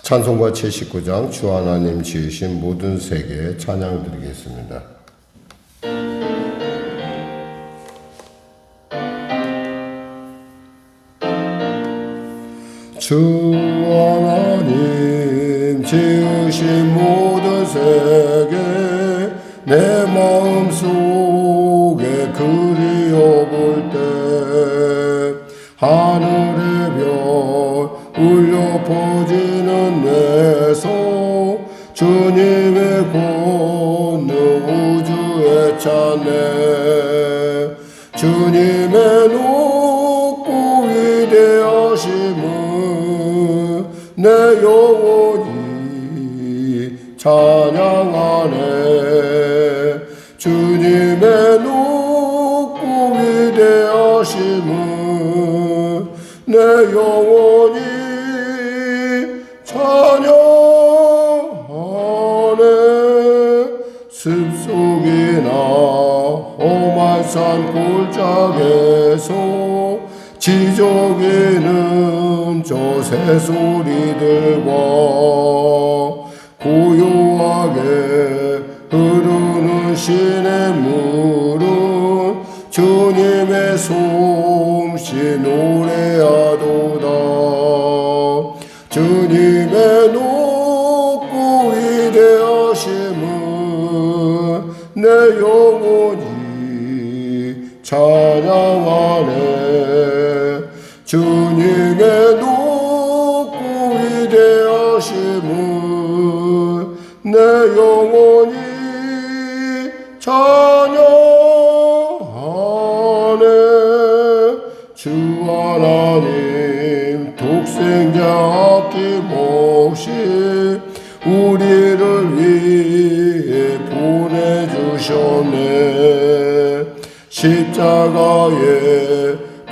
찬송가 79장 주 하나님 지으신 모든 세계 찬양 드리겠습니다. 주 하나님 지으신 모든 세계 내 마음속에 그리워볼 때 하늘의 별 울려 퍼지는 내 손 주님의 권능 우주에 차네 주님의 높고 위대하심을 내 영혼이 찬양하네 주님의 높고 위대하심을 내 영혼이 찬양하네 습속이나 험한 산 골짜기에서 지저귀는 저 새소리들과 고요하게 흐르는 시냇물은 주님의 솜씨 노래하도다 주님의 높고 위대하심을 내 영혼이 찬양하네 주님의 높고 위대하심을 내 영혼이 찬양하네 주 하나님 독생자 아낌없이 우리를 위해 보내주셨네 십자가에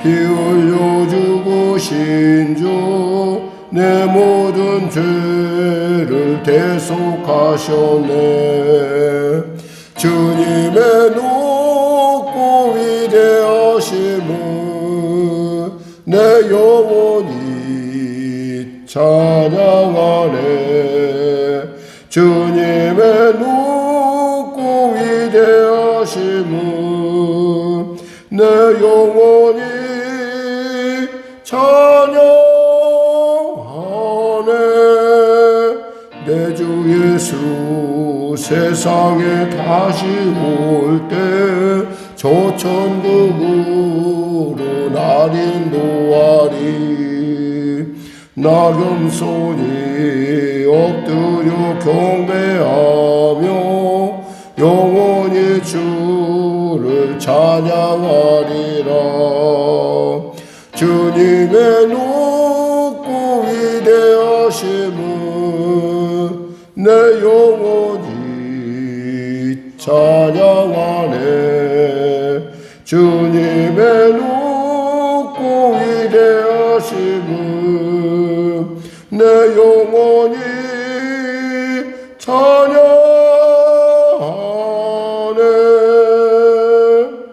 피 흘려 죽으신 주 내 모든 죄를 대속하셨네 주님의 높고 위대하심을 내 영혼이 찬양하네 주님의 높고 위대하심을 내 영혼이 찬양하네 내 주 예수 세상에 다시 올 때 저 천국으로 날 인도하리 나 겸손히 엎드려 경배하며 영원히 주를 찬양하리라 주님의 높고 위대하심을 내 영혼이 찬양하네 주님의 높고 위대하심을 내 영혼이 찬양하네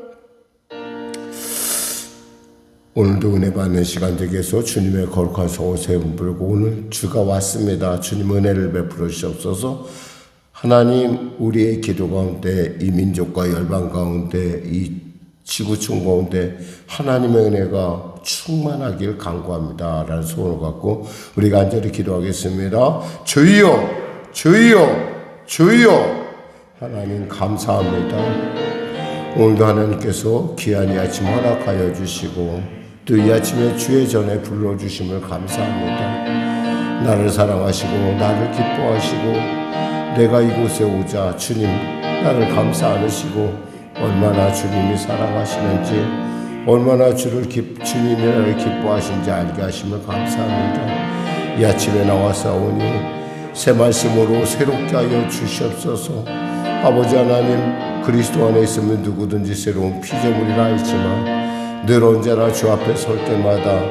오늘도 은혜 받는 시간 되게 해서 주님의 거룩한 성호세 부르고 오늘 주가 왔습니다. 주님 은혜를 베풀어 주시옵소서. 하나님 우리의 기도 가운데 이 민족과 열방 가운데 이 지구촌 가운데 하나님의 은혜가 충만하길 간구합니다 라는 소원을 갖고 우리가 간절히 기도하겠습니다. 주여 주여 주여 하나님 감사합니다. 오늘도 하나님께서 귀한 이 아침 허락하여 주시고 또 이 아침에 주의 전에 불러주심을 감사합니다. 나를 사랑하시고 나를 기뻐하시고 내가 이곳에 오자 주님 나를 감싸 안으시고 얼마나 주님이 사랑하시는지 얼마나 주님이 나를 기뻐하신지 알게 하심을 감사합니다. 이 아침에 나와서 새 말씀으로 새롭게 하여 주시옵소서. 아버지 하나님 그리스도 안에 있으면 누구든지 새로운 피조물이라 했지만 늘 언제나 주 앞에 설 때마다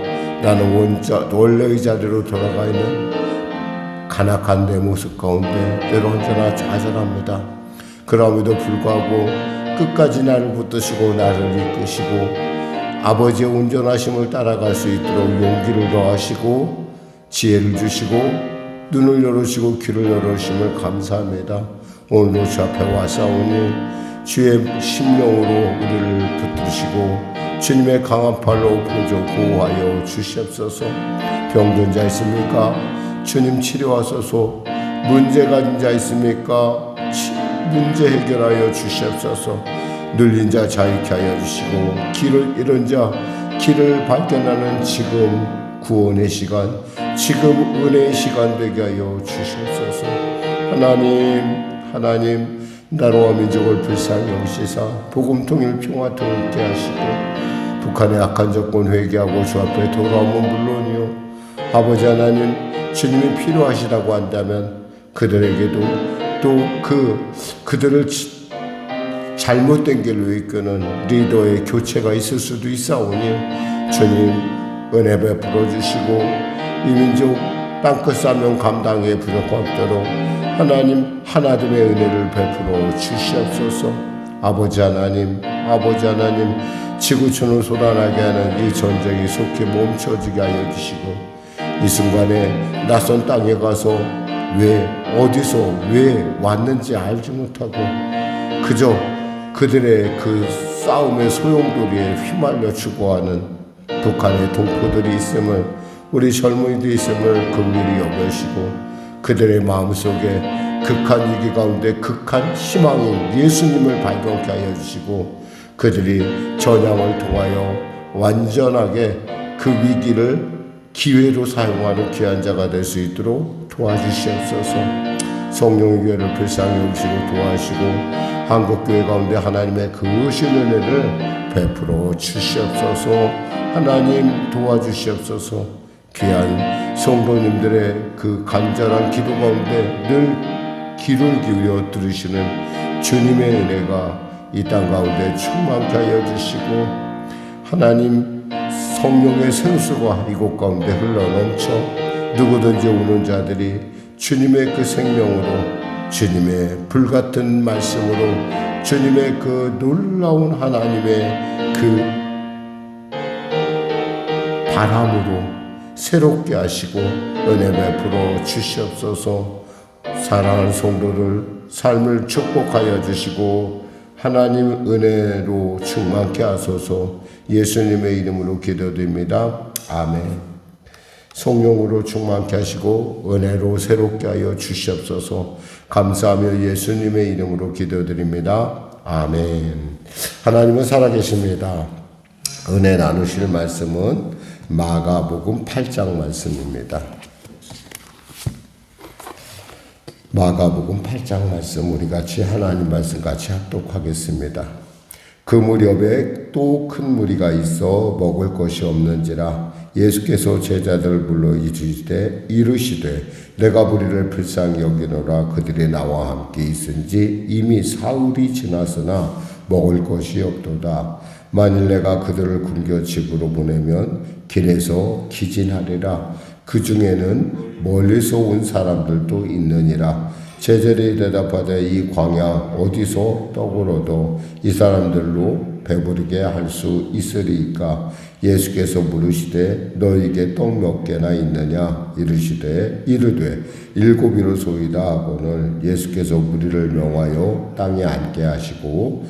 나는 원래의 자리로 돌아가 있는 간악한 내 모습 가운데 늘 언제나 좌절합니다. 그럼에도 불구하고 끝까지 나를 붙드시고 나를 이끄시고 아버지의 온전하심을 따라갈 수 있도록 용기를 더하시고 지혜를 주시고 눈을 열으시고 귀를 열으심을 감사합니다. 오늘도 주 앞에 와싸우니 주의 심령으로 우리를 붙드시고 주님의 강한 팔로 보조 보호하여 주시옵소서. 병든 자 있습니까? 주님 치료하소서. 문제 가진 자 있습니까? 문제 해결하여 주시옵소서. 눌린 자 자유케 하여 주시고 길을 잃은 자 길을 발견하는 지금 구원의 시간, 지금 은혜의 시간 되게 하여 주시옵소서. 하나님 나라와 민족을 불쌍히 여기시사 복음 통일 평화 통일케 하시고 북한의 악한 정권 회개하고 주 앞에 돌아오면 물론이요 아버지 하나님 주님이 필요하시다고 한다면 그들에게도 또 그들을 잘못된 길로 이끄는 리더의 교체가 있을 수도 있사오니 주님 은혜 베풀어 주시고 이 민족 땅끝 사명 감당에 부족함없도록 하나님 하나됨의 은혜를 베풀어 주시옵소서. 아버지 하나님 지구촌을 솟아나게 하는 이 전쟁이 속히 멈춰지게 하여 주시고 이 순간에 낯선 땅에 가서 어디서 왜 왔는지 알지 못하고 그저 그들의 그 싸움의 소용돌이에 휘말려 죽어가는 북한의 동포들이 있음을 우리 젊은이들이 있음을 긍휼히 여겨시고 그들의 마음속에 극한 위기 가운데 극한 희망인 예수님을 발견케 하여 주시고 그들이 전향을 통하여 완전하게 그 위기를 기회로 사용하는 귀한 자가 될 수 있도록 도와주시옵소서. 성령의 교회를 불쌍히 여기시고 도와주시고 한국교회 가운데 하나님의 그으신 은혜를 베풀어 주시옵소서. 하나님 도와주시옵소서. 귀한 성도님들의 그 간절한 기도 가운데 늘 귀를 기울여 들으시는 주님의 은혜가 이 땅 가운데 충만케 하여 주시고 하나님 성령의 생수가 이곳 가운데 흘러넘쳐 누구든지 오는 자들이 주님의 그 생명으로 주님의 불같은 말씀으로 주님의 그 놀라운 하나님의 그 바람으로 새롭게 하시고 은혜 베풀어 주시옵소서. 사랑하는 성도들 삶을 축복하여 주시고 하나님 은혜로 충만케 하소서. 예수님의 이름으로 기도드립니다. 아멘. 성령으로 충만케 하시고 은혜로 새롭게 하여 주시옵소서. 감사하며 예수님의 이름으로 기도드립니다. 아멘. 하나님은 살아계십니다. 은혜 나누실 말씀은 마가복음 8장 말씀입니다. 마가복음 8장 말씀 우리 같이 하나님 말씀 같이 합독하겠습니다. 그 무렵에 또 큰 무리가 있어 먹을 것이 없는지라 예수께서 제자들을 불러 이르시되 내가 무리를 불쌍히 여기노라. 그들이 나와 함께 있은지 이미 사흘이 지났으나 먹을 것이 없도다. 만일 내가 그들을 굶겨 집으로 보내면 길에서 기진하리라. 그 중에는 멀리서 온 사람들도 있느니라. 제자들이 대답하되 이 광야 어디서 떡을 얻어 이 사람들로 배부르게 할 수 있으리이까. 예수께서 물으시되 너희에게 떡 몇 개나 있느냐. 이르되 7이로소이다 하거늘 예수께서 무리를 명하여 땅에 앉게 하시고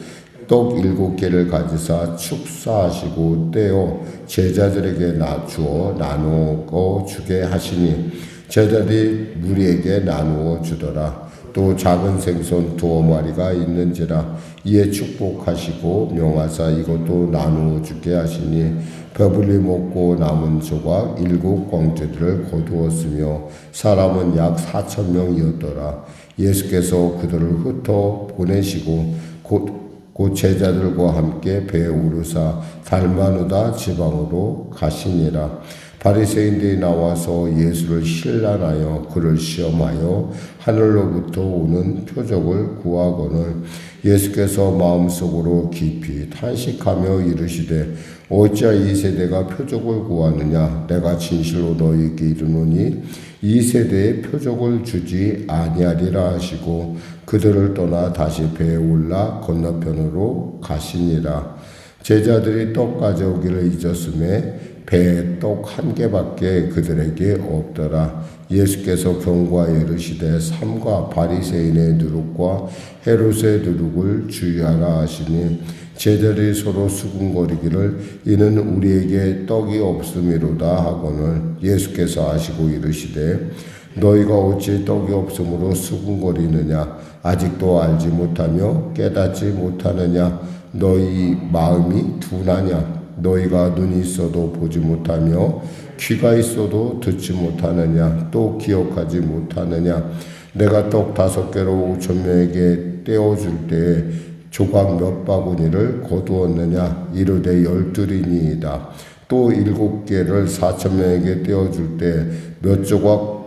떡 7개를 가지사 축사하시고 떼어 제자들에게 주어 나누어 주게 하시니 제자들이 무리에게 나누어 주더라. 또 작은 생선 2마리가 있는지라. 이에 축복하시고 명하사 이것도 나누어 주게 하시니 배불리 먹고 남은 조각 7광주들을 거두었으며 사람은 약 4,000명이었더라. 예수께서 그들을 흩어 보내시고 곧 제자들과 함께 배에 오르사 달마누다 지방으로 가시니라. 바리새인들이 나와서 예수를 신란하여 그를 시험하여 하늘로부터 오는 표적을 구하거늘 예수께서 마음속으로 깊이 탄식하며 이르시되 어찌하여 이 세대가 표적을 구하느냐. 내가 진실로 너희에게 이르노니 이 세대에 표적을 주지 아니하리라 하시고 그들을 떠나 다시 배에 올라 건너편으로 가시니라. 제자들이 떡 가져오기를 잊었음에 배에 떡 한 개밖에 그들에게 없더라. 예수께서 경고하여 이르시되 삼가 바리새인의 누룩과 헤롯의 누룩을 주의하라 하시니 제자들이 서로 수군거리기를 이는 우리에게 떡이 없음이로다 하거늘 예수께서 아시고 이르시되 너희가 어찌 떡이 없으므로 수군거리느냐 아직도 알지 못하며 깨닫지 못하느냐 너희 마음이 둔하냐 너희가 눈이 있어도 보지 못하며 귀가 있어도 듣지 못하느냐 또 기억하지 못하느냐 내가 떡 5개로 5,000명에게 떼어줄 때에 조각 몇 바구니를 거두었느냐 이르되 12이니이다 또 7개를 4,000명에게 떼어줄 때 몇 조각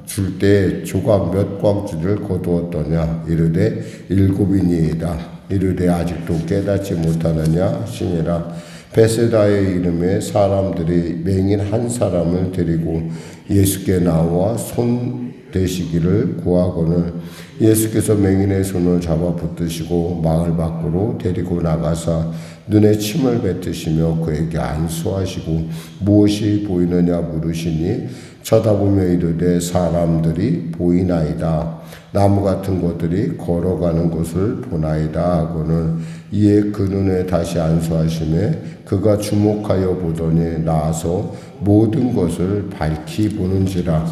줄 때 조각 몇 광주를 거두었더냐 이르되 7이니이다 이르되 아직도 깨닫지 못하느냐 하시니라. 베세다의 이름에 사람들이 맹인 한 사람을 데리고 예수께 나와 손 대시기를 구하거늘 예수께서 맹인의 손을 잡아 붙드시고 마을 밖으로 데리고 나가사 눈에 침을 뱉으시며 그에게 안수하시고 무엇이 보이느냐 물으시니 쳐다보며 이르되 사람들이 보이나이다. 나무 같은 것들이 걸어가는 것을 보나이다 하고는 이에 그 눈에 다시 안수하시매 그가 주목하여 보더니 나아서 모든 것을 밝히 보는지라.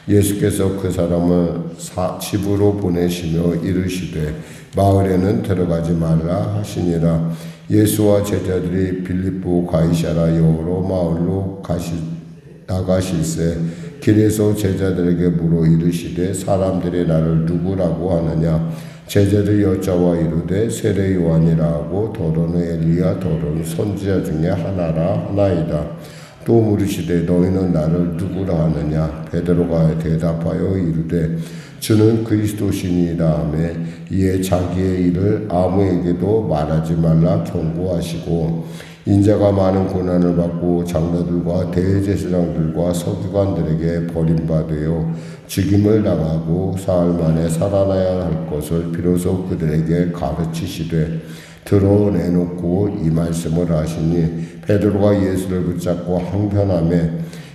예수께서 그 사람을 집으로 보내시며 이르시되 마을에는 들어가지 말라 하시니라. 예수와 제자들이 빌립보 가이사라 여러 마을로 나가실새 길에서 제자들에게 물어 이르시되 사람들이 나를 누구라고 하느냐 제자들이 여짜와 이르되 세례 요한이라 하고 더러는 엘리야 더러는 선지자 중에 하나이다. 또 물으시되 너희는 나를 누구라 하느냐 베드로가 대답하여 이르되 주는 그리스도시니이다 하며 이에 자기의 일을 아무에게도 말하지 말라 경고하시고 인자가 많은 고난을 받고 장로들과 대제사장들과 서기관들에게 버림받으여 죽임을 당하고 사흘 만에 살아나야 할 것을 비로소 그들에게 가르치시되 드러내놓고 이 말씀을 하시니 베드로가 예수를 붙잡고 항변하며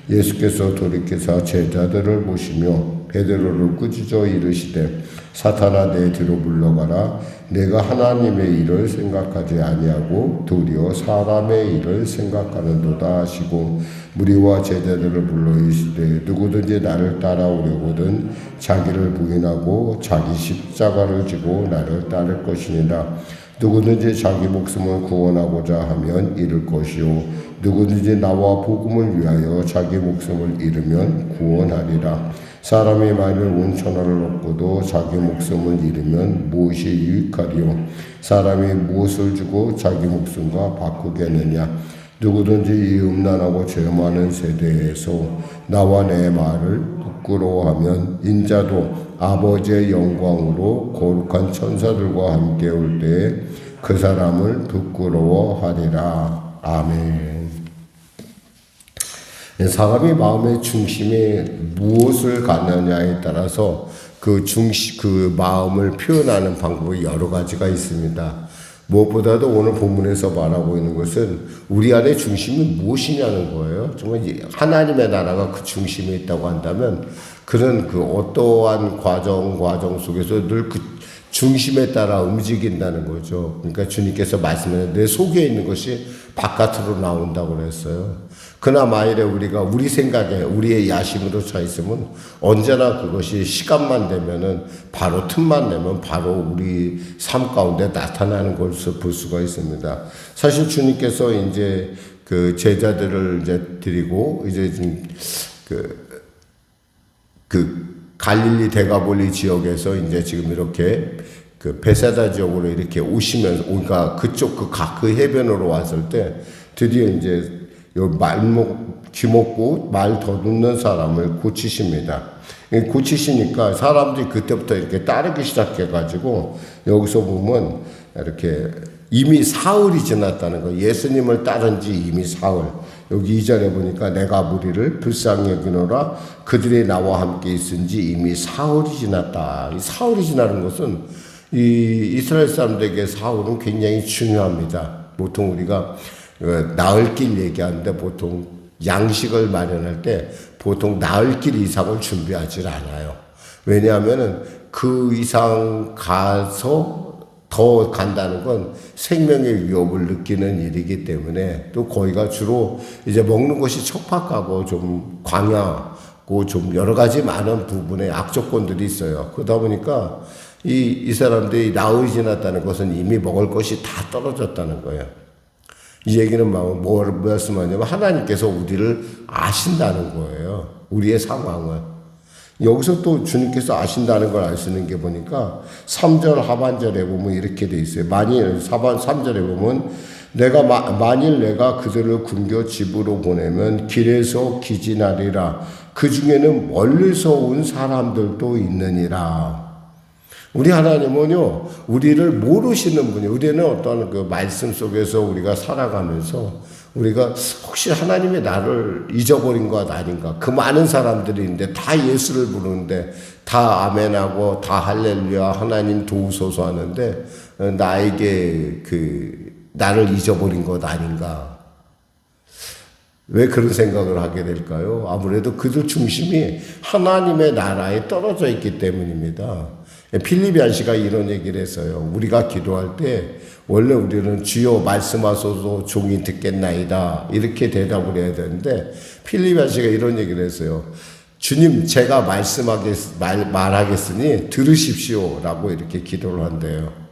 예수께서 돌이켜서 제자들을 보시며 베드로를 꾸짖어 이르시되 사탄아 내 뒤로 물러가라 내가 하나님의 일을 생각하지 아니하고 도리어 사람의 일을 생각하는도다 하시고 무리와 제자들을 불러 이르시되 누구든지 나를 따라오려거든 자기를 부인하고 자기 십자가를 지고 나를 따를 것이니라. 누구든지 자기 목숨을 구원하고자 하면 잃을 것이요 누구든지 나와 복음을 위하여 자기 목숨을 잃으면 구원하리라. 사람이 만일 온 천하를 얻고도 자기 목숨을 잃으면 무엇이 유익하리요 사람이 무엇을 주고 자기 목숨과 바꾸겠느냐. 누구든지 이 음란하고 죄 많은 세대에서 나와 내 말을 부끄러워하면 인자도 아버지의 영광으로 거룩한 천사들과 함께 올 때에 그 사람을 부끄러워하리라. 아멘. 사람이 마음의 중심에 무엇을 갖느냐에 따라서 그 마음을 표현하는 방법이 여러 가지가 있습니다. 무엇보다도 오늘 본문에서 말하고 있는 것은 우리 안에 중심이 무엇이냐는 거예요. 정말 하나님의 나라가 그 중심에 있다고 한다면 그는 그 어떠한 과정 속에서 늘 그 중심에 따라 움직인다는 거죠. 그러니까 주님께서 말씀하신 내 속에 있는 것이 바깥으로 나온다고 그랬어요. 그러나 만일에 우리가 우리 생각에 우리의 야심으로 차 있으면 언제나 그것이 시간만 되면은 바로 틈만 내면 바로 우리 삶 가운데 나타나는 것을 볼 수가 있습니다. 사실 주님께서 이제 그 제자들을 이제 드리고 이제 좀 갈릴리 데가볼리 지역에서 이제 지금 이렇게 그 베세다 지역으로 이렇게 오시면서 그러니까 그쪽 그 해변으로 왔을 때 드디어 이제 귀 먹고 말 더듬는 사람을 고치십니다. 고치시니까 사람들이 그때부터 이렇게 따르기 시작해가지고 여기서 보면 이렇게 이미 사흘이 지났다는 거. 예수님을 따른 지 이미 사흘. 여기 2절에 보니까 내가 무리를 불쌍히 여기노라 그들이 나와 함께 있은지 이미 사흘이 지났다. 이 사흘이 지나는 것은 이 이스라엘 사람들에게 사흘은 굉장히 중요합니다. 보통 우리가 나을 길 얘기하는데 보통 양식을 마련할 때 보통 나을 길 이상을 준비하지 않아요. 왜냐하면은 그 이상 가서 더 간다는 건 생명의 위협을 느끼는 일이기 때문에 또 거기가 주로 이제 먹는 것이 척박하고 좀 광야고 좀 여러 가지 많은 부분에 악조건들이 있어요. 그러다 보니까 이 사람들이 나흘이 지났다는 것은 이미 먹을 것이 다 떨어졌다는 거예요. 이 얘기는 뭘 말씀하냐면 하나님께서 우리를 아신다는 거예요. 우리의 상황을. 여기서 또 주님께서 아신다는 걸 알 수 있는 게 보니까 3절 하반절에 보면 이렇게 돼 있어요. 만일 3절에 보면 만일 내가 그들을 굶겨 집으로 보내면 길에서 기진하리라. 그 중에는 멀리서 온 사람들도 있느니라. 우리 하나님은요, 우리를 모르시는 분이에요. 우리는 어떤 그 말씀 속에서 우리가 살아가면서 우리가 혹시 하나님이 나를 잊어버린 것 아닌가. 그 많은 사람들이 있는데 다 예수를 부르는데 다 아멘하고 다 할렐루야 하나님 도우소서 하는데 나에게 나를 잊어버린 것 아닌가. 왜 그런 생각을 하게 될까요? 아무래도 그들 중심이 하나님의 나라에 떨어져 있기 때문입니다. 필립이 안씨가 이런 얘기를 했어요. 우리가 기도할 때 원래 우리는 주여 말씀하소서 종이 듣겠나이다 이렇게 대답을 해야 되는데 필립이 안씨가 이런 얘기를 했어요. 주님 제가 말하겠으니 들으십시오 라고 이렇게 기도를 한대요.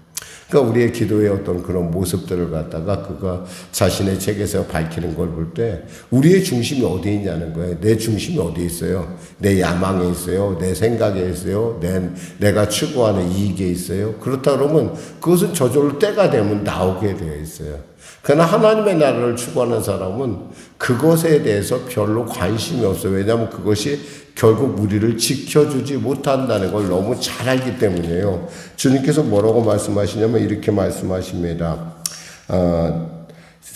그러니까 우리의 기도의 어떤 그런 모습들을 갖다가 그가 자신의 책에서 밝히는 걸 볼 때 우리의 중심이 어디에 있냐는 거예요. 내 중심이 어디에 있어요? 내 야망에 있어요? 내 생각에 있어요? 내가 추구하는 이익에 있어요? 그렇다 그러면 그것은 저절로 때가 되면 나오게 되어 있어요. 그러나 하나님의 나라를 추구하는 사람은 그것에 대해서 별로 관심이 없어요. 왜냐하면 그것이 결국 우리를 지켜주지 못한다는 걸 너무 잘 알기 때문이에요. 주님께서 뭐라고 말씀하시냐면 이렇게 말씀하십니다.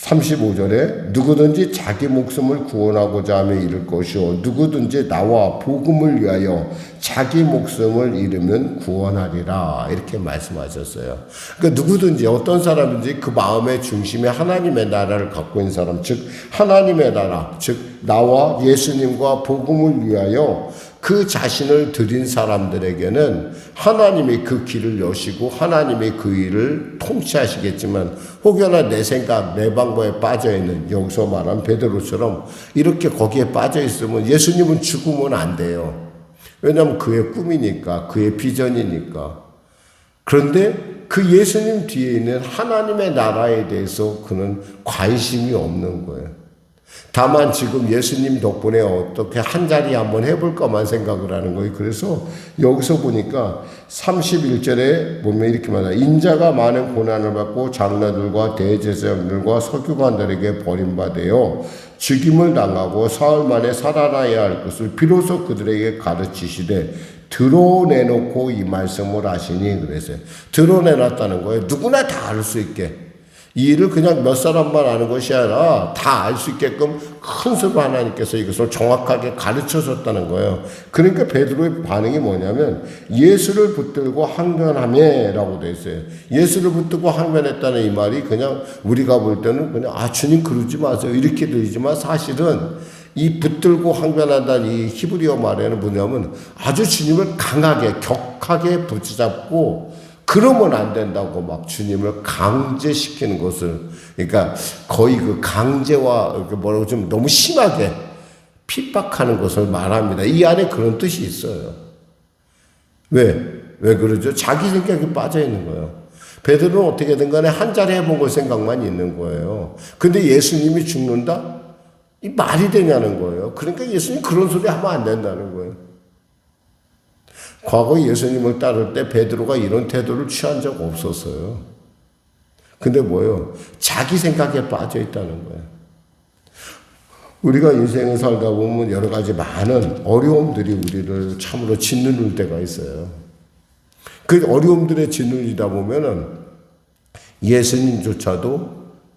35절에 누구든지 자기 목숨을 구원하고자 하면 잃을 것이요 누구든지 나와 복음을 위하여 자기 목숨을 잃으면 구원하리라 이렇게 말씀하셨어요. 그러니까 누구든지 어떤 사람인지 그 마음의 중심에 하나님의 나라를 갖고 있는 사람, 즉 하나님의 나라, 즉 나와 예수님과 복음을 위하여 그 자신을 드린 사람들에게는 하나님이 그 길을 여시고 하나님이 그 일을 통치하시겠지만 혹여나 내 생각, 내 방법에 빠져있는 여기서 말한 베드로처럼 이렇게 거기에 빠져있으면 예수님은 죽으면 안 돼요. 왜냐하면 그의 꿈이니까, 그의 비전이니까. 그런데 그 예수님 뒤에 있는 하나님의 나라에 대해서 그는 관심이 없는 거예요. 다만 지금 예수님 덕분에 어떻게 한 자리 한번 해볼까만 생각을 하는 거예요. 그래서 여기서 보니까 31절에 보면 이렇게 말해요. 인자가 많은 고난을 받고 장로들과 대제사장들과 서기관들에게 버림받아요. 죽임을 당하고 사흘 만에 살아나야 할 것을 비로소 그들에게 가르치시되 드러내놓고 이 말씀을 하시니 그랬어요. 드러내놨다는 거예요. 누구나 다 알 수 있게. 이 일을 그냥 몇 사람만 아는 것이 아니라 다 알 수 있게끔 큰 수로 하나님께서 이것을 정확하게 가르쳐 줬다는 거예요. 그러니까 베드로의 반응이 뭐냐면 예수를 붙들고 항변하며라고 돼 있어요. 예수를 붙들고 항변했다는 이 말이 그냥 우리가 볼 때는 그냥 주님 그러지 마세요 이렇게 들리지만 사실은 이 붙들고 항변한다는 이 히브리어 말에는 뭐냐면 아주 주님을 강하게 격하게 붙잡고 그러면 안 된다고 막 주님을 강제시키는 것을, 그러니까 거의 그 강제와 뭐라고 좀 너무 심하게 핍박하는 것을 말합니다. 이 안에 그런 뜻이 있어요. 왜 그러죠? 자기 생각이 빠져 있는 거예요. 베드로는 어떻게든 간에 한 자리 해본 걸 생각만 있는 거예요. 근데 예수님이 죽는다? 이 말이 되냐는 거예요. 그러니까 예수님 그런 소리 하면 안 된다는 거예요. 과거 예수님을 따를 때 베드로가 이런 태도를 취한 적 없었어요. 근데 뭐예요? 자기 생각에 빠져 있다는 거예요. 우리가 인생을 살다 보면 여러 가지 많은 어려움들이 우리를 참으로 짓누를 때가 있어요. 그 어려움들에 짓눌리다 보면은 예수님조차도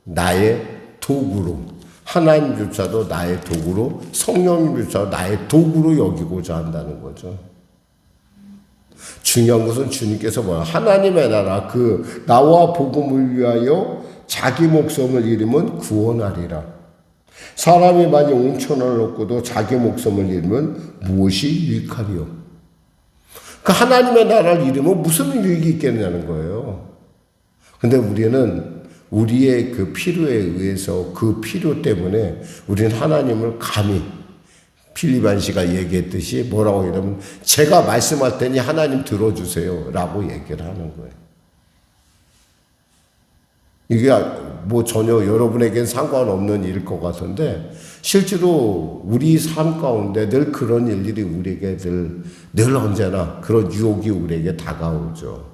나의 도구로, 하나님조차도 나의 도구로, 성령님조차도 나의 도구로 여기고자 한다는 거죠. 중요한 것은 주님께서 뭐야? 하나님의 나라, 나와 복음을 위하여 자기 목숨을 잃으면 구원하리라. 사람이 만약 5,000원을 얻고도 자기 목숨을 잃으면 무엇이 유익하리요? 그 하나님의 나라를 잃으면 무슨 유익이 있겠냐는 거예요. 근데 우리는 우리의 그 필요에 의해서 그 필요 때문에 우리는 하나님을 감히 필립 안시가 얘기했듯이 뭐라고 이러면 제가 말씀할 테니 하나님 들어주세요 라고 얘기를 하는 거예요. 이게 뭐 전혀 여러분에겐 상관없는 일일 것 같은데 실제로 우리 삶 가운데 늘 그런 일들이 우리에게 늘 언제나 그런 유혹이 우리에게 다가오죠.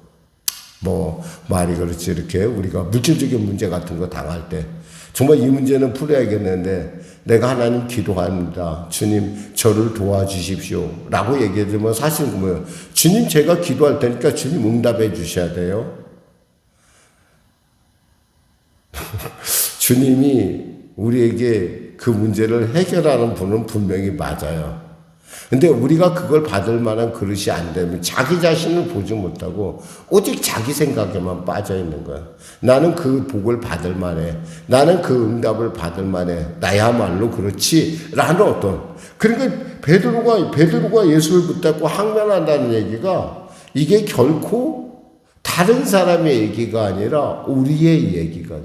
뭐 말이 그렇지 이렇게 우리가 물질적인 문제 같은 거 당할 때 정말 이 문제는 풀어야겠는데 내가 하나님 기도합니다. 주님 저를 도와주십시오 라고 얘기해주면 사실은 뭐예요? 주님 제가 기도할 테니까 주님 응답해 주셔야 돼요. 주님이 우리에게 그 문제를 해결하는 분은 분명히 맞아요. 근데 우리가 그걸 받을 만한 그릇이 안 되면 자기 자신을 보지 못하고 오직 자기 생각에만 빠져 있는 거야. 나는 그 복을 받을 만해. 나는 그 응답을 받을 만해. 나야말로 그렇지. 라는 어떤. 그러니까 베드로가 예수를 붙잡고 항변한다는 얘기가 이게 결코 다른 사람의 얘기가 아니라 우리의 얘기가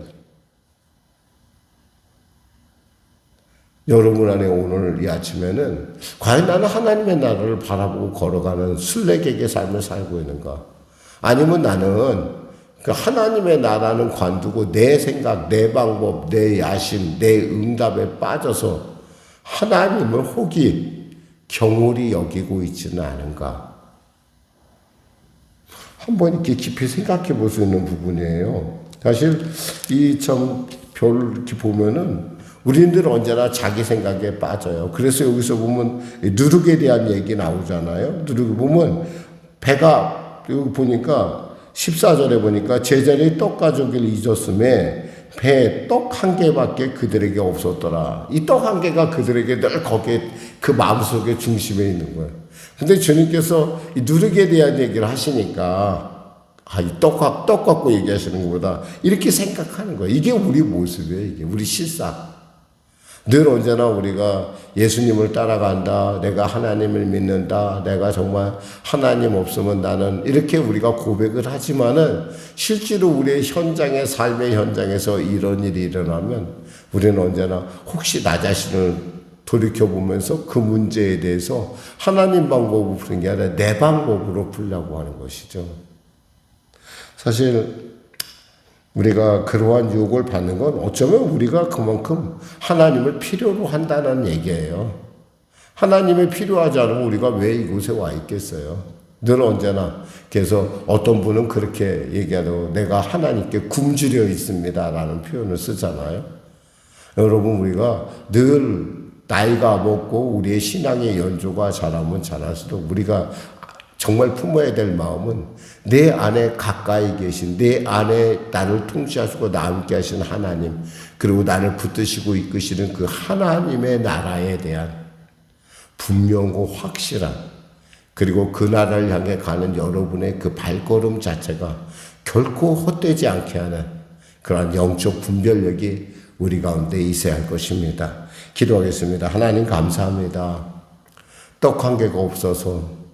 여러분 안에 오늘 이 아침에는 과연 나는 하나님의 나라를 바라보고 걸어가는 순례객의 삶을 살고 있는가? 아니면 나는 그 하나님의 나라는 관두고 내 생각, 내 방법, 내 야심, 내 응답에 빠져서 하나님을 혹이 경홀히 여기고 있지는 않은가? 한번 이렇게 깊이 생각해 볼 수 있는 부분이에요. 사실 이 참 별 이렇게 보면은 우리들 언제나 자기 생각에 빠져요. 그래서 여기서 보면 누룩에 대한 얘기 나오잖아요. 누룩 보면 배가 여기 보니까 14절에 보니까 제자들이 떡 가져오기를 잊었음에 배에 떡 한 개밖에 그들에게 없었더라. 이 떡 한 개가 그들에게 늘 거기에 그 마음속에 중심에 있는 거예요. 근데 주님께서 이 누룩에 대한 얘기를 하시니까 이 떡 갖고 얘기하시는 것보다 이렇게 생각하는 거예요. 이게 우리 모습이에요. 이게 우리 실상. 늘 언제나 우리가 예수님을 따라간다. 내가 하나님을 믿는다. 내가 정말 하나님 없으면 나는 이렇게 우리가 고백을 하지만은 실제로 우리의 현장의 삶의 현장에서 이런 일이 일어나면 우리는 언제나 혹시 나 자신을 돌이켜보면서 그 문제에 대해서 하나님 방법으로 푸는 게 아니라 내 방법으로 풀려고 하는 것이죠. 사실 우리가 그러한 유혹을 받는 건 어쩌면 우리가 그만큼 하나님을 필요로 한다는 얘기예요. 하나님이 필요하지 않으면 우리가 왜 이곳에 와 있겠어요? 늘 언제나. 그래서 어떤 분은 그렇게 얘기하고 내가 하나님께 굶주려 있습니다 라는 표현을 쓰잖아요. 여러분 우리가 늘 나이가 먹고 우리의 신앙의 연조가 자라면 자랄수록 우리가 정말 품어야 될 마음은 내 안에 가까이 계신 내 안에 나를 통치하시고 나 함께 하신 하나님 그리고 나를 붙드시고 이끄시는 그 하나님의 나라에 대한 분명하고 확실한 그리고 그 나라를 향해 가는 여러분의 그 발걸음 자체가 결코 헛되지 않게 하는 그러한 영적 분별력이 우리 가운데 있어야 할 것입니다. 기도하겠습니다. 하나님 감사합니다. 떡 한 개가 없어서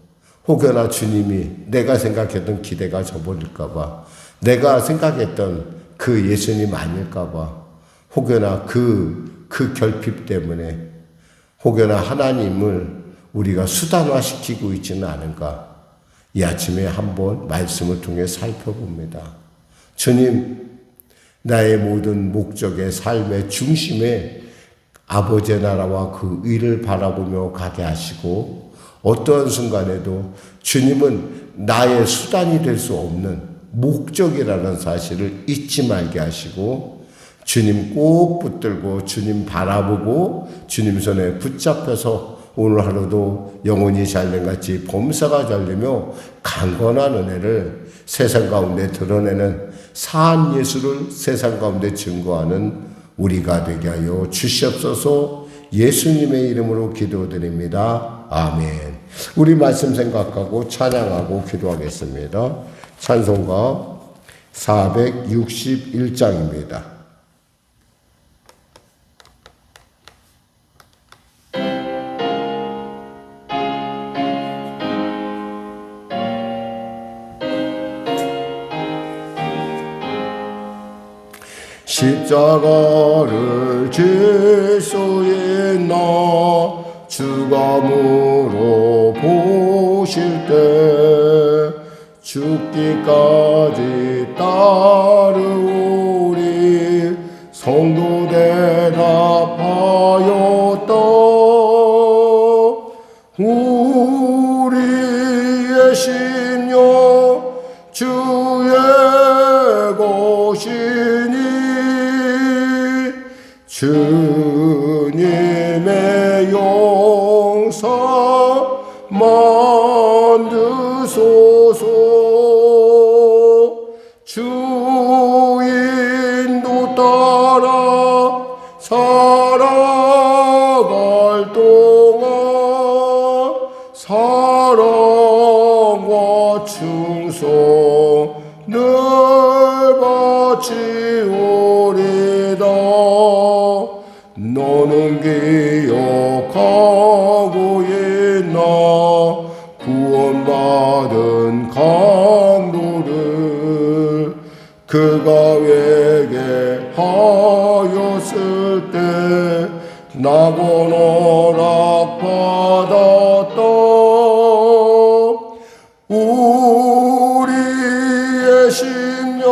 혹여나 주님이 내가 생각했던 기대가 저버릴까봐 내가 생각했던 그 예수님 아닐까봐 혹여나 그 결핍 때문에 혹여나 하나님을 우리가 수단화시키고 있지는 않은가 이 아침에 한번 말씀을 통해 살펴봅니다. 주님 나의 모든 목적의 삶의 중심에 아버지의 나라와 그 의를 바라보며 가게 하시고 어떠한 순간에도 주님은 나의 수단이 될 수 없는 목적이라는 사실을 잊지 말게 하시고 주님 꼭 붙들고 주님 바라보고 주님 손에 붙잡혀서 오늘 하루도 영혼이 잘된같이 범사가 잘되며 강건한 은혜를 세상 가운데 드러내는 사한 예수를 세상 가운데 증거하는 우리가 되게 하여 주시옵소서. 예수님의 이름으로 기도드립니다. 아멘. 우리 말씀 생각하고 찬양하고 기도하겠습니다. 찬송가 461장입니다. 십자가를 질 수 있나 주가 물어보실 때 죽기까지 따르오리 성도 대답하였다. 우리의 심령 주의 것이니 주님의 용서 만드소서. 주 인도 따라 살아갈 동안 사랑과 충성을 바치오리다. 너는 기억하고 있나 구원받은 강도를 그가 회개하였을 때 나곤 허락받았다. 우리의 심령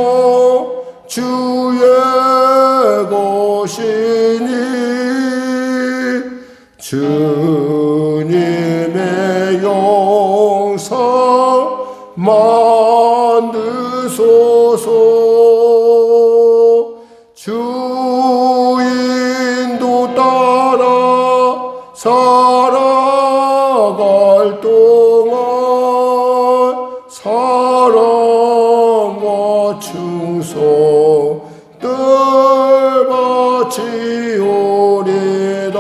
주의 것이니 주님의 용서 만드소서. 주 인도 따라 살아갈 동안 사랑과 충성을 바치오리다.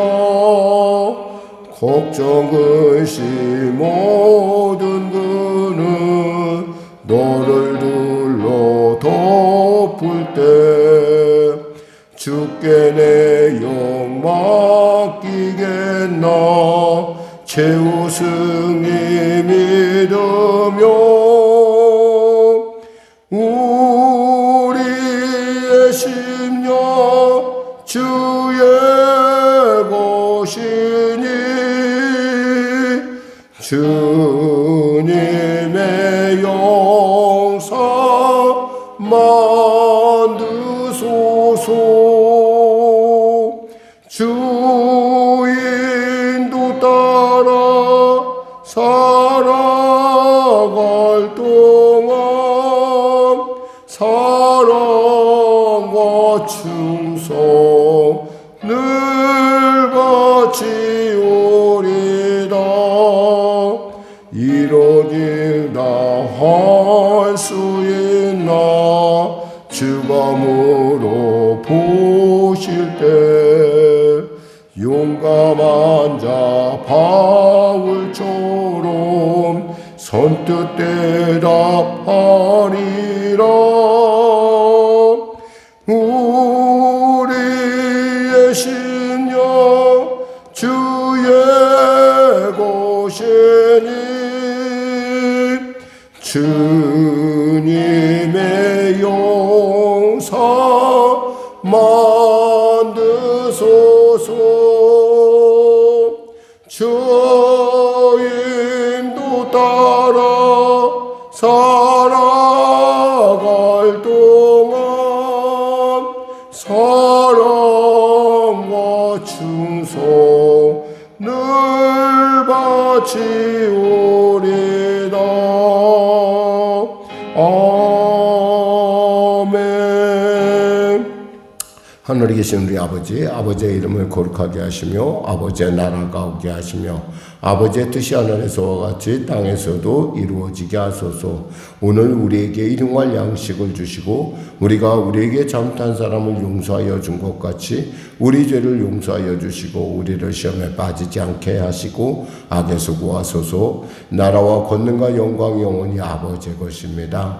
걱정 근심 모든 그는 너를 둘러 덮을 때 주께 내 영 맡기겠나 최우승이 믿으며 우리의 심령 주의 것이니 주님의 용서 만드소서. 주 인도 따라 살아갈 동안 사랑과 충성을 바치오리다. 이런 일 다 할 수 있나 주가 물어보실 때 용감한 자 바울처럼 선뜻 대답하리라. 우리의 심령 주의 것이니 주님의 용서 만드소서. 주 인도 따라 살아갈 동안 사랑과 충성을 바치오리다. 아멘. 하늘에 계신 우리 아버지, 아버지의 이름을 거룩하게 하시며 아버지의 나라가 오게 하시며 아버지의 뜻이 하늘에서와 같이 땅에서도 이루어지게 하소서. 오늘 우리에게 일용할 양식을 주시고 우리가 우리에게 잘못한 사람을 용서하여 준 것 같이 우리 죄를 용서하여 주시고 우리를 시험에 빠지지 않게 하시고 악에서 구하소서. 나라와 권능과 영광이 영원히 아버지의 것입니다.